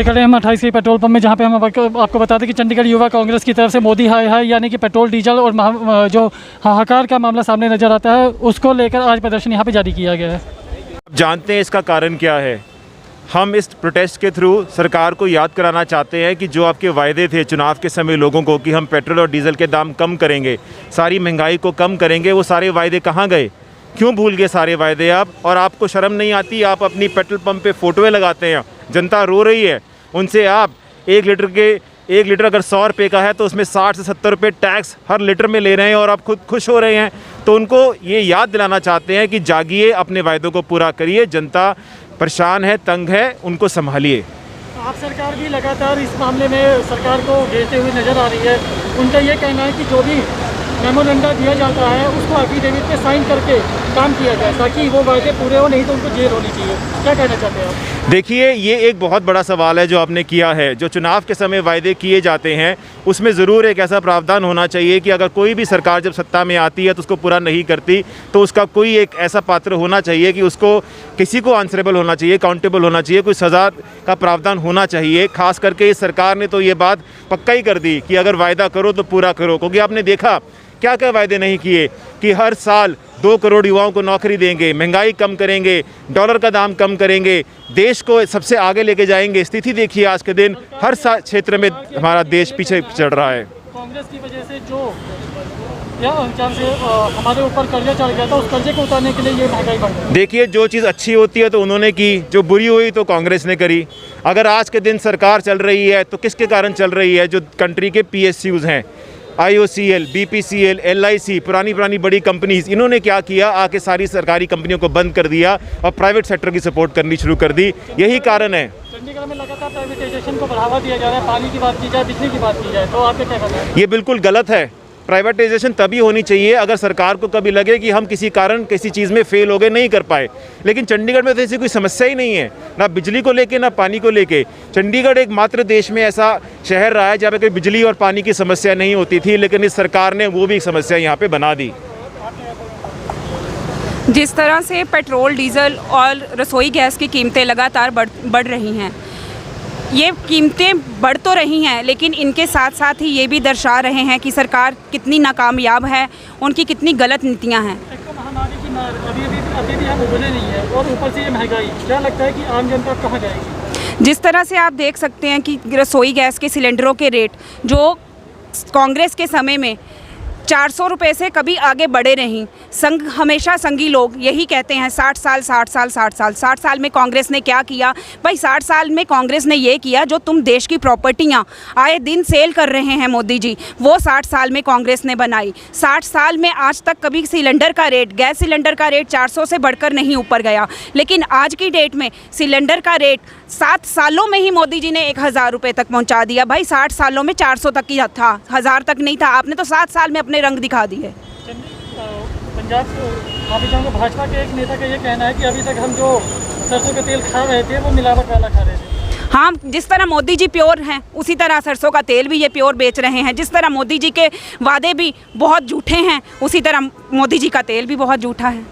खड़े हम 28 के पेट्रोल पंप में, जहाँ पे हम आपको बता दें कि चंडीगढ़ युवा कांग्रेस की तरफ से मोदी हाय हाय यानी कि पेट्रोल डीजल और जो हाहाकार का मामला सामने नज़र आता है, उसको लेकर आज प्रदर्शन यहाँ पे जारी किया गया है। जानते हैं इसका कारण क्या है? हम इस प्रोटेस्ट के थ्रू सरकार को याद कराना चाहते हैं कि जो आपके वायदे थे चुनाव के समय लोगों को कि हम पेट्रोल और डीजल के दाम कम करेंगे, सारी महंगाई को कम करेंगे, वो सारे वायदे कहाँ गए? क्यों भूल गए सारे वायदे आप? और आपको शर्म नहीं आती? आप अपनी पेट्रोल पंप पे फ़ोटोएँ लगाते हैं, जनता रो रही है, उनसे आप 1 लीटर अगर 100 रुपये का है तो उसमें 60 से 70 रुपये टैक्स हर लीटर में ले रहे हैं और आप खुद खुश हो रहे हैं। तो उनको ये याद दिलाना चाहते हैं कि जागिए, अपने वायदों को पूरा करिए, जनता परेशान है, तंग है, उनको संभालिए। आप सरकार भी लगातार इस मामले में सरकार को घेरते हुए नज़र आ रही है। उनका ये कहना है कि जो भी मेमोरेंडा दिया जाता है उसको एफिडेविट पे साइन करके काम किया जाए ताकि वो वायदे पूरे हो, नहीं तो उनको जेल होनी चाहिए। क्या कहना चाहते हैं आप? देखिए, ये एक बहुत बड़ा सवाल है जो आपने किया है। जो चुनाव के समय वायदे किए जाते हैं उसमें ज़रूर एक ऐसा प्रावधान होना चाहिए कि अगर कोई भी सरकार जब सत्ता में आती है तो उसको पूरा नहीं करती तो उसका कोई एक ऐसा पात्र होना चाहिए कि उसको किसी को आंसरेबल होना चाहिए, अकाउंटेबल होना चाहिए, कोई सज़ा का प्रावधान होना चाहिए। खास करके इस सरकार ने तो ये बात पक्का ही कर दी कि अगर वायदा करो तो पूरा करो, क्योंकि आपने देखा क्या क्या वायदे नहीं किए कि हर साल 2 करोड़ युवाओं को नौकरी देंगे, महंगाई कम करेंगे, डॉलर का दाम कम करेंगे, देश को सबसे आगे लेके जाएंगे। स्थिति देखिए आज के दिन हर क्षेत्र में हमारा देश पीछे चढ़ रहा है। कांग्रेस की वजह से जो हमारे ऊपर कर्जा चढ़ गया था, उस कर्जे को उतारने के लिए ये महंगाई बढ़ गई। देखिए, जो चीज़ अच्छी होती है तो उन्होंने की, जो बुरी हुई तो कांग्रेस ने करी। अगर आज के दिन सरकार चल रही है तो किसके कारण चल रही है? जो कंट्री के PSUs हैं, IOCL, BPCL, LIC, पुरानी बड़ी कंपनीज, इन्होंने क्या किया? आके सारी सरकारी कंपनियों को बंद कर दिया और प्राइवेट सेक्टर की सपोर्ट करनी शुरू कर दी। यही कारण है। चंडीगढ़ में लगातार प्राइवेटाइजेशन को बढ़ावा दिया जा रहा है। पानी की बात की जाए, बिजली की बात की जाए, तो आपके क्या कहना है? ये बिल्कुल गलत है। प्राइवेटाइजेशन तभी होनी चाहिए अगर सरकार को कभी लगे कि हम किसी कारण किसी चीज़ में फेल हो गए, नहीं कर पाए। लेकिन चंडीगढ़ में तो ऐसी कोई समस्या ही नहीं है, ना बिजली को लेके ना पानी को लेके। चंडीगढ़ एकमात्र देश में ऐसा शहर रहा है जहाँ पे कोई बिजली और पानी की समस्या नहीं होती थी, लेकिन इस सरकार ने वो भी समस्या यहाँ पे बना दी। जिस तरह से पेट्रोल, डीजल और रसोई गैस की कीमतें लगातार बढ़ रही हैं, ये कीमतें बढ़ तो रही हैं, लेकिन इनके साथ साथ ही ये भी दर्शा रहे हैं कि सरकार कितनी नाकामयाब है, उनकी कितनी गलत नीतियां हैं। महामारी की मार अभी भी हम उबरे नहीं है, और ऊपर से ये महंगाई, क्या लगता है कि आम जनता कहाँ जाएगी? जिस तरह से आप देख सकते हैं कि रसोई गैस के सिलेंडरों के रेट जो कांग्रेस के समय में 400 रुपये से कभी आगे बढ़े नहीं। हमेशा संगी लोग यही कहते हैं 60 साल में कांग्रेस ने क्या किया? भाई 60 साल में कांग्रेस ने ये किया जो तुम देश की प्रॉपर्टियां आए दिन सेल कर रहे हैं मोदी जी, वो 60 साल में कांग्रेस ने बनाई। 60 साल में आज तक कभी सिलेंडर का रेट, गैस सिलेंडर का रेट 400 से बढ़कर नहीं ऊपर गया, लेकिन आज की डेट में सिलेंडर का रेट 7 सालों में ही मोदी जी ने 1000 रुपये तक पहुँचा दिया। भाई 60 सालों में 400 तक ही था, 1000 तक नहीं था। आपने तो 7 साल में अपने रंग दिखा दिए। पंजाब भाजपा के एक नेता का ये कहना है कि अभी तक हम जो सरसों का तेल खा रहे थे वो मिलावट वाला खा रहे थे। हाँ, जिस तरह मोदी जी प्योर हैं उसी तरह सरसों का तेल भी ये प्योर बेच रहे हैं। जिस तरह मोदी जी के वादे भी बहुत झूठे हैं, उसी तरह मोदी जी का तेल भी बहुत झूठा है।